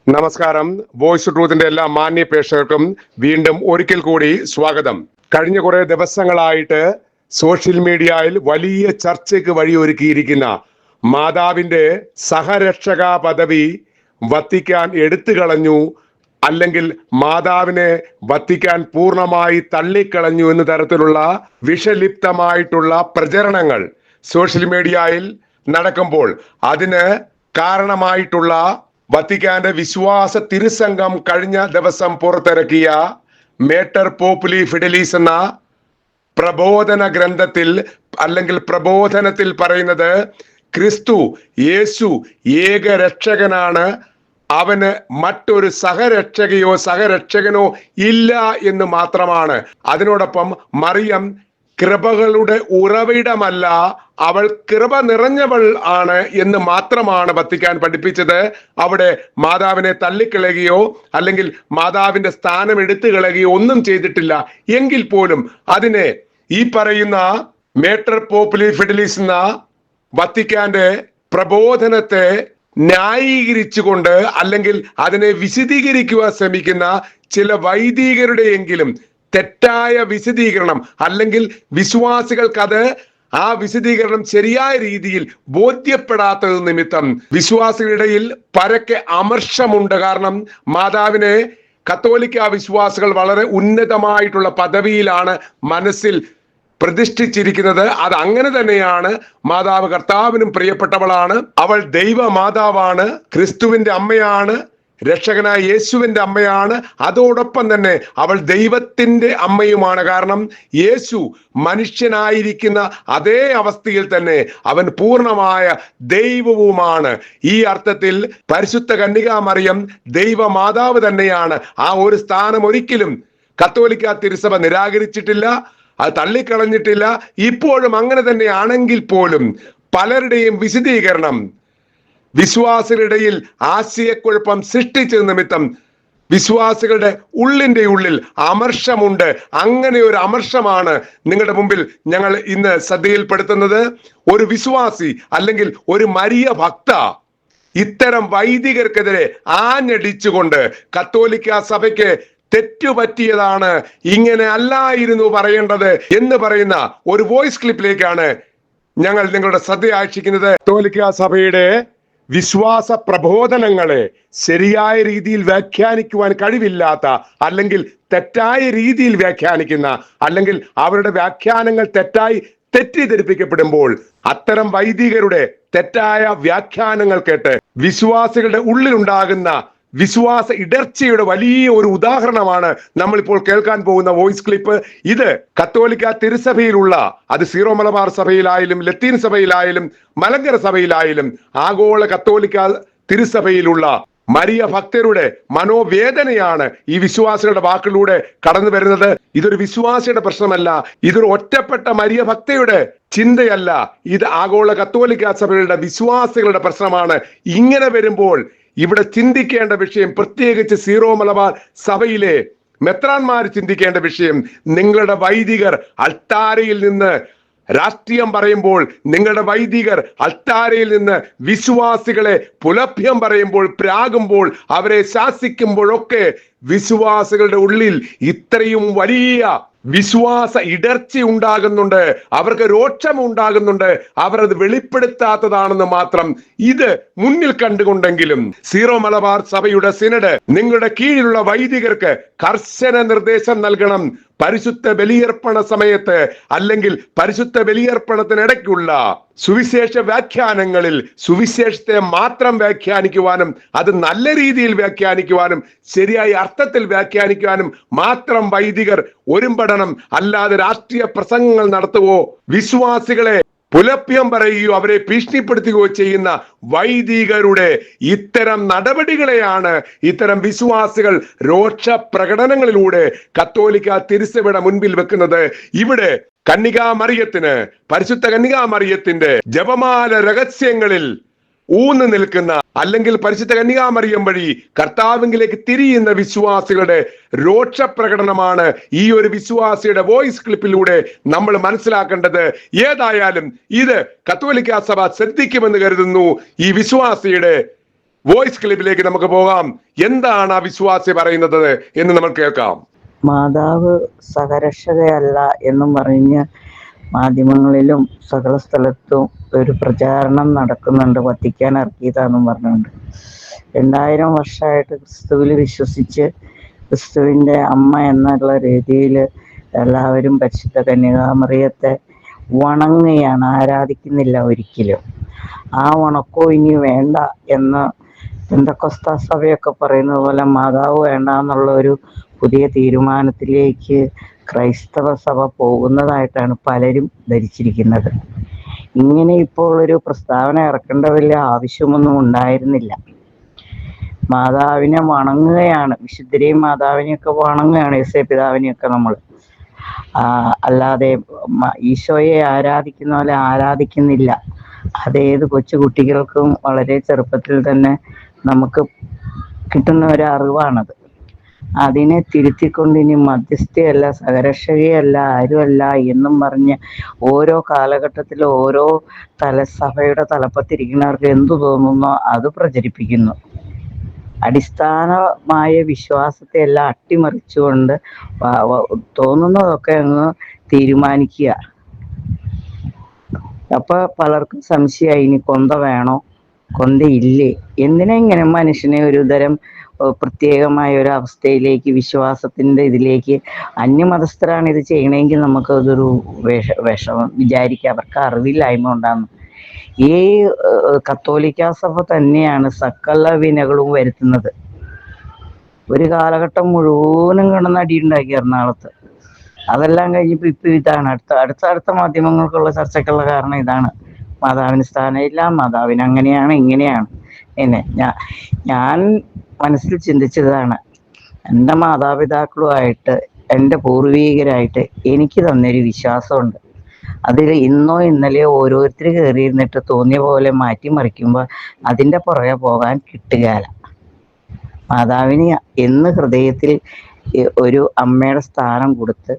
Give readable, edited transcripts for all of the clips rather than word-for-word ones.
നമസ്കാരം. വോയിസ് ട്രൂത്തിന്റെ എല്ലാ മാന്യ പ്രേക്ഷകർക്കും വീണ്ടും ഒരിക്കൽ കൂടി സ്വാഗതം. കഴിഞ്ഞ കുറെ ദിവസങ്ങളായിട്ട് സോഷ്യൽ മീഡിയയിൽ വലിയ ചർച്ചയ്ക്ക് വഴിയൊരുക്കിയിരിക്കുന്ന മാതാവിന്റെ സഹരക്ഷക പദവി വത്തിക്കാൻ എടുത്തു കളഞ്ഞു, അല്ലെങ്കിൽ മാതാവിനെ വത്തിക്കാൻ പൂർണ്ണമായി തള്ളിക്കളഞ്ഞു എന്ന തരത്തിലുള്ള വിഷലിപ്തമായിട്ടുള്ള പ്രചരണങ്ങൾ സോഷ്യൽ മീഡിയയിൽ നടക്കുമ്പോൾ അതിന് കാരണമായിട്ടുള്ള വത്തിക്കാന്റെ വിശ്വാസ തിരുസംഘം കഴിഞ്ഞ ദിവസം പുറത്തിറക്കിയ മേട്ടർ പോപ്പുലി ഫിഡലിസ് എന്ന പ്രബോധന ഗ്രന്ഥത്തിൽ അല്ലെങ്കിൽ പ്രബോധനത്തിൽ പറയുന്നത് ക്രിസ്തു യേശു ഏക രക്ഷകനാണ്, അവന് മറ്റൊരു സഹരക്ഷകയോ സഹരക്ഷകനോ ഇല്ല എന്ന് മാത്രമാണ്. അതിനോടൊപ്പം മറിയം കൃപകളുടെ ഉറവിടമല്ല, അവൾ കൃപ നിറഞ്ഞവൾ ആണ് എന്ന് മാത്രമാണ് വത്തിക്കാൻ പഠിപ്പിച്ചത്. അവിടെ മാതാവിനെ തള്ളിക്കളയുകയോ അല്ലെങ്കിൽ മാതാവിന്റെ സ്ഥാനം എടുത്തു കളയുകയോ ഒന്നും ചെയ്തിട്ടില്ല. എങ്കിൽ പോലും അതിനെ ഈ പറയുന്ന മേട്ടർ പോപ്പുലി ഫിഡലിസ് എന്ന വത്തിക്കാന്റെ പ്രബോധനത്തെ ന്യായീകരിച്ചുകൊണ്ട് അല്ലെങ്കിൽ അതിനെ വിശദീകരിക്കുവാൻ ശ്രമിക്കുന്ന ചില വൈദികരുടെയെങ്കിലും തെറ്റായ വിശദീകരണം, അല്ലെങ്കിൽ വിശ്വാസികൾക്കത് ആ വിശദീകരണം ശരിയായ രീതിയിൽ ബോധ്യപ്പെടാത്തത് നിമിത്തം വിശ്വാസികളിടയിൽ പരക്കെ അമർഷമുണ്ട്. കാരണം മാതാവിനെ കത്തോലിക്ക വിശ്വാസികൾ വളരെ ഉന്നതമായിട്ടുള്ള പദവിയിലാണ് മനസ്സിൽ പ്രതിഷ്ഠിച്ചിരിക്കുന്നത്. അത് അങ്ങനെ തന്നെയാണ്. മാതാവ് കർത്താവിനും പ്രിയപ്പെട്ടവളാണ്, അവൾ ദൈവ മാതാവാണ്, ക്രിസ്തുവിന്റെ അമ്മയാണ്, രക്ഷകനായ യേശുവിന്റെ അമ്മയാണ്. അതോടൊപ്പം തന്നെ അവൾ ദൈവത്തിന്റെ അമ്മയുമാണ്. കാരണം യേശു മനുഷ്യനായിരിക്കുന്ന അതേ അവസ്ഥയിൽ തന്നെ അവൻ പൂർണ്ണമായ ദൈവവുമാണ്. ഈ അർത്ഥത്തിൽ പരിശുദ്ധ കന്യകാമറിയം ദൈവമാതാവ് തന്നെയാണ്. ആ ഒരു സ്ഥാനം ഒരിക്കലും കത്തോലിക്ക തിരുസഭ നിരാകരിച്ചിട്ടില്ല, അത് തള്ളിക്കളഞ്ഞിട്ടില്ല. ഇപ്പോഴും അങ്ങനെ തന്നെ ആണെങ്കിൽ പോലും പലരുടെയും വിശദീകരണം വിശ്വാസികളുടെയിൽ ആശയക്കുഴപ്പം സൃഷ്ടിച്ചത് നിമിത്തം വിശ്വാസികളുടെ ഉള്ളിന്റെ ഉള്ളിൽ അമർഷമുണ്ട്. അങ്ങനെ ഒരു അമർഷമാണ് നിങ്ങളുടെ മുമ്പിൽ ഞങ്ങൾ ഇന്ന് ശ്രദ്ധയിൽപ്പെടുത്തുന്നത്. ഒരു വിശ്വാസി അല്ലെങ്കിൽ ഒരു മരിയ ഭക്ത ഇത്തരം വൈദികർക്കെതിരെ ആഞ്ഞടിച്ചുകൊണ്ട് കത്തോലിക്ക സഭയ്ക്ക് തെറ്റുപറ്റിയതാണ്, ഇങ്ങനെ അല്ലായിരുന്നു പറയേണ്ടത് എന്ന് പറയുന്ന ഒരു വോയിസ് ക്ലിപ്പിലേക്കാണ് ഞങ്ങൾ നിങ്ങളുടെ ശ്രദ്ധ ആകർഷിക്കുന്നത്. കത്തോലിക്ക സഭയുടെ വിശ്വാസ പ്രബോധനങ്ങളെ ശരിയായ രീതിയിൽ വ്യാഖ്യാനിക്കുവാൻ കഴിവില്ലാത്ത, അല്ലെങ്കിൽ തെറ്റായ രീതിയിൽ വ്യാഖ്യാനിക്കുന്ന, അല്ലെങ്കിൽ അവരുടെ വ്യാഖ്യാനങ്ങൾ തെറ്റായി തെറ്റിദ്ധരിപ്പിക്കപ്പെടുമ്പോൾ അത്തരം വൈദികരുടെ തെറ്റായ വ്യാഖ്യാനങ്ങൾ കേട്ട് വിശ്വാസികളുടെ ഉള്ളിലുണ്ടാകുന്ന വിശ്വാസ ഇടർച്ചയുടെ വലിയ ഒരു ഉദാഹരണമാണ് നമ്മളിപ്പോൾ കേൾക്കാൻ പോകുന്ന വോയിസ് ക്ലിപ്പ്. ഇത് കത്തോലിക്ക തിരുസഭയിലുള്ള, അത് സീറോ മലബാർ സഭയിലായാലും ലത്തീൻ സഭയിലായാലും മലങ്കര സഭയിലായാലും ആഗോള കത്തോലിക്ക തിരുസഭയിലുള്ള മരിയ ഭക്തരുടെ മനോവേദനയാണ് ഈ വിശ്വാസികളുടെ വാക്കിലൂടെ കടന്നു വരുന്നത്. ഇതൊരു വിശ്വാസിയുടെ പ്രശ്നമല്ല, ഇതൊരു ഒറ്റപ്പെട്ട മരിയ ഭക്തയുടെ ചിന്തയല്ല, ഇത് ആഗോള കത്തോലിക്ക സഭയുടെ വിശ്വാസികളുടെ പ്രശ്നമാണ്. ഇങ്ങനെ വരുമ്പോൾ ഇവിടെ ചിന്തിക്കേണ്ട വിഷയം, പ്രത്യേകിച്ച് സീറോ മലബാർ സഭയിലെ മെത്രാന്മാർ ചിന്തിക്കേണ്ട വിഷയം, നിങ്ങളുടെ വൈദികർ അൾത്താരയിൽ നിന്ന് രാഷ്ട്രീയം പറയുമ്പോൾ, നിങ്ങളുടെ വൈദികർ അൾത്താരയിൽ നിന്ന് വിശ്വാസികളെ പുലഭ്യം പറയുമ്പോൾ, പ്രാകുമ്പോൾ, അവരെ ശാസിക്കുമ്പോഴൊക്കെ വിശ്വാസികളുടെ ഉള്ളിൽ ഇത്രയും വലിയ വിശ്വാസ ഇടർച്ച ഉണ്ടാകുന്നുണ്ട്, അവർക്ക് രോക്ഷം ഉണ്ടാകുന്നുണ്ട്. അവർ അത് വെളിപ്പെടുത്താത്തതാണെന്ന് മാത്രം ഇത് മുന്നിൽ കണ്ടുകൊണ്ടെങ്കിലും സീറോ മലബാർ സഭയുടെ സിനഡ് നിങ്ങളുടെ കീഴിലുള്ള വൈദികർക്ക് കർശന നിർദ്ദേശം നൽകണം. പരിശുദ്ധ ബലിയർപ്പണ സമയത്ത് അല്ലെങ്കിൽ പരിശുദ്ധ ബലിയർപ്പണത്തിനിടയ്ക്കുള്ള സുവിശേഷ വ്യാഖ്യാനങ്ങളിൽ സുവിശേഷത്തെ മാത്രം വ്യാഖ്യാനിക്കുവാനും അത് നല്ല രീതിയിൽ വ്യാഖ്യാനിക്കുവാനും ശരിയായ അർത്ഥത്തിൽ വ്യാഖ്യാനിക്കുവാനും മാത്രം വൈദികർ ഒരുമ്പെടണം. അല്ലാതെ രാഷ്ട്രീയ പ്രസംഗങ്ങൾ നടത്തുവോ വിശ്വാസികളെ പുലഭ്യം പറയുകയോ അവരെ ഭീഷണിപ്പെടുത്തുകയോ ചെയ്യുന്ന വൈദികരുടെ ഇത്തരം നടപടികളെയാണ് ഇത്തരം വിശ്വാസികൾ രോക്ഷ പ്രകടനങ്ങളിലൂടെ കത്തോലിക്ക തിരുസഭയുടെ മുൻപിൽ വെക്കുന്നത്. ഇവിടെ കന്യകാമറിയത്തിന്, പരിശുദ്ധ കന്യകാമറിയത്തിന്റെ ജപമാല രഹസ്യങ്ങളിൽ ഊന്നു നിൽക്കുന്ന, അല്ലെങ്കിൽ പരിശുദ്ധ കന്യകാമറിയം വഴി കർത്താവിലേക്ക് തിരിയുന്ന വിശ്വാസികളുടെ രോക്ഷപ്രകടനമാണ് ഈ ഒരു വിശ്വാസിയുടെ വോയിസ് ക്ലിപ്പിലൂടെ നമ്മൾ മനസ്സിലാക്കേണ്ടത്. ഏതായാലും ഇത് കത്തോലിക്ക സഭ ശ്രദ്ധിക്കുമെന്ന് കരുതുന്നു. ഈ വിശ്വാസിയുടെ വോയിസ് ക്ലിപ്പിലേക്ക് നമുക്ക് പോകാം. എന്താണ് ആ വിശ്വാസി പറയുന്നത് എന്ന് നമ്മൾ കേൾക്കാം. മാതാവ് സഹരക്ഷകയല്ല എന്നും പറഞ്ഞ് മാധ്യമങ്ങളിലും സകല സ്ഥലത്തും ഒരു പ്രചാരണം നടക്കുന്നുണ്ട്. വത്തിക്കാൻ ഇറക്കിയതാണെന്നും പറഞ്ഞുകൊണ്ട് 2000 വർഷമായിട്ട് ക്രിസ്തുവിൽ വിശ്വസിച്ച് ക്രിസ്തുവിൻ്റെ അമ്മ എന്നുള്ള രീതിയിൽ എല്ലാവരും പരിശുദ്ധ കന്യകാമറിയത്തെ വണങ്ങുകയാണ്, ആരാധിക്കുന്നില്ല ഒരിക്കലും. ആ വണക്കോ ഇനി വേണ്ട എന്ന് പെന്തക്കോസ്താ സഭയൊക്കെ പറയുന്നത് പോലെ മാതാവ് വേണ്ട എന്നുള്ള ഒരു പുതിയ തീരുമാനത്തിലേക്ക് ക്രൈസ്തവ സഭ പോകുന്നതായിട്ടാണ് പലരും ധരിച്ചിരിക്കുന്നത്. ഇങ്ങനെ ഇപ്പോൾ ഒരു പ്രസ്താവന ഇറക്കേണ്ട വലിയ ആവശ്യമൊന്നും ഉണ്ടായിരുന്നില്ല. മാതാവിനെ വണങ്ങുകയാണ്, വിശുദ്ധരെയും മാതാവിനെയൊക്കെ വണങ്ങുകയാണ്, യേശുവേ പിതാവിനെയൊക്കെ നമ്മൾ. അല്ലാതെ ഈശോയെ ആരാധിക്കുന്ന പോലെ ആരാധിക്കുന്നില്ല. അതേത് കൊച്ചു കുട്ടികൾക്കും വളരെ ചെറുപ്പത്തിൽ തന്നെ നമുക്ക് കിട്ടുന്ന ഒരു അറിവാണത്. അതിനെ തിരുത്തിക്കൊണ്ട് ഇനി മധ്യസ്ഥയല്ല, സഹരക്ഷകയല്ല, ആരുമല്ല എന്നും പറഞ്ഞ് ഓരോ കാലഘട്ടത്തിലും ഓരോ സഭയുടെ തലപ്പത്തിരിക്കുന്നവർക്ക് എന്തു തോന്നുന്നോ അത് പ്രചരിപ്പിക്കുന്നു. അടിസ്ഥാനമായ വിശ്വാസത്തെ എല്ലാം അട്ടിമറിച്ചുകൊണ്ട് തോന്നുന്നതൊക്കെ അങ്ങ് തീരുമാനിക്കുക. അപ്പൊ പലർക്കും സംശയമായി, ഇനി കൊന്ത വേണോ കൊന്തയില്ലേ, എന്തിനാ ഇങ്ങനെ മനുഷ്യനെ ഒരു തരം പ്രത്യേകമായ ഒരു അവസ്ഥയിലേക്ക്, വിശ്വാസത്തിന്റെ ഇതിലേക്ക്. അന്യമതസ്ഥരാണ് ഇത് ചെയ്യണമെങ്കിൽ നമുക്ക് അതൊരു വിഷമം വിചാരിക്കാം, അവർക്ക് അറിവില്ലായ്മ ഉണ്ടാകുന്നു. ഈ കത്തോലിക്ക സഭ തന്നെയാണ് സകല വിനകളും വരുത്തുന്നത്. ഒരു കാലഘട്ടം മുഴുവനും കിടന്ന് അടിയുണ്ടാക്കി എറണാകുളത്ത്. അതെല്ലാം കഴിഞ്ഞപ്പോൾ ഇപ്പൊ ഇതാണ് അടുത്ത മാധ്യമങ്ങൾക്കുള്ള ചർച്ചയ്ക്കുള്ള കാരണം ഇതാണ്. മാതാവിന് സ്ഥാനമില്ല, മാതാവിന് അങ്ങനെയാണ് ഇങ്ങനെയാണ്. എന്നെ ഞാൻ മനസ്സിൽ ചിന്തിച്ചതാണ്, എൻ്റെ മാതാപിതാക്കളുമായിട്ട് എൻ്റെ പൂർവീകരായിട്ട് എനിക്ക് തന്നൊരു വിശ്വാസമുണ്ട്. അതിൽ ഇന്നോ ഇന്നലെയോ ഓരോരുത്തർ കയറിയിരുന്നിട്ട് തോന്നിയ പോലെ മാറ്റിമറിക്കുമ്പോൾ അതിൻ്റെ പുറകെ പോകാൻ കിട്ടുകയില്ല. മാതാവിന് എന്ന് ഹൃദയത്തിൽ ഒരു അമ്മയുടെ സ്ഥാനം കൊടുത്ത്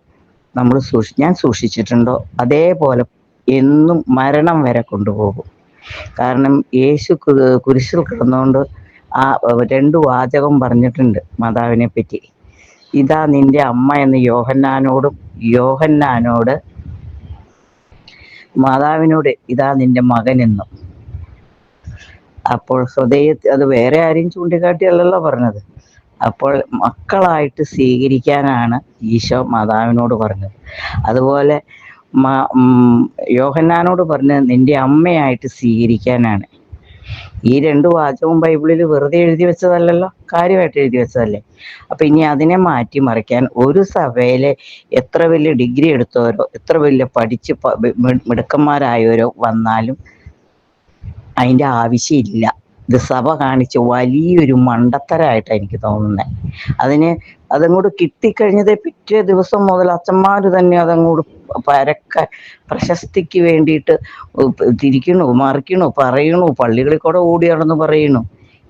നമ്മൾ ഞാൻ സൂക്ഷിച്ചിട്ടുണ്ടോ അതേപോലെ എന്നും മരണം വരെ കൊണ്ടുപോകും. കാരണം യേശു കുരിശിൽ കിടന്നുകൊണ്ട് ആ 2 വാചകം പറഞ്ഞിട്ടുണ്ട് മാതാവിനെ പറ്റി. ഇതാ നിന്റെ അമ്മ എന്ന് യോഹന്നാനോട് മാതാവിനോട് ഇതാ നിന്റെ മകൻ എന്നും. അപ്പോൾ ഹൃദയത്തിൽ, അത് വേറെ ആരെയും ചൂണ്ടിക്കാട്ടിയല്ലല്ലോ പറഞ്ഞത്. അപ്പോൾ മക്കളായിട്ട് സ്വീകരിക്കാനാണ് ഈശോ മാതാവിനോട് പറഞ്ഞത്. അതുപോലെ യോഹന്നാനോട് പറഞ്ഞത് നിന്റെ അമ്മയായിട്ട് സ്വീകരിക്കാനാണ്. ഈ 2 വാചകവും ബൈബിളിൽ വെറുതെ എഴുതി വെച്ചതല്ലല്ലോ, കാര്യമായിട്ട് എഴുതി വെച്ചതല്ലേ. അപ്പൊ ഇനി അതിനെ മാറ്റിമറിക്കാൻ ഒരു സഭയിലെ എത്ര വലിയ ഡിഗ്രി എടുത്തവരോ എത്ര വലിയ പഠിച്ച് മിടുക്കന്മാരായവരോ വന്നാലും അതിൻ്റെ ആവശ്യമില്ല. ഇത് സഭ കാണിച്ച വലിയൊരു മണ്ടത്തരമായിട്ടാണ് എനിക്ക് തോന്നുന്നത്. അതങ്ങോട്ട് കിട്ടിക്കഴിഞ്ഞത് പിറ്റേ ദിവസം മുതൽ അച്ഛന്മാർ തന്നെ അതങ്ങോട്ട് പരക്കെ പ്രശസ്തിക്ക് വേണ്ടിയിട്ട് തിരിക്കണു, മറിക്കണു, പറയണു, പള്ളികളിൽ കൂടെ ഓടി നടന്ന് പറയണു.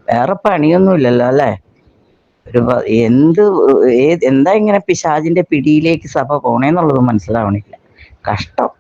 വേറെ പണിയൊന്നുമില്ലല്ലോ അല്ലേ? എന്താ ഇങ്ങനെ പിശാചിന്റെ പിടിയിലേക്ക് സഭ പോണേന്നുള്ളത് മനസ്സിലാവണില്ല. കഷ്ടം.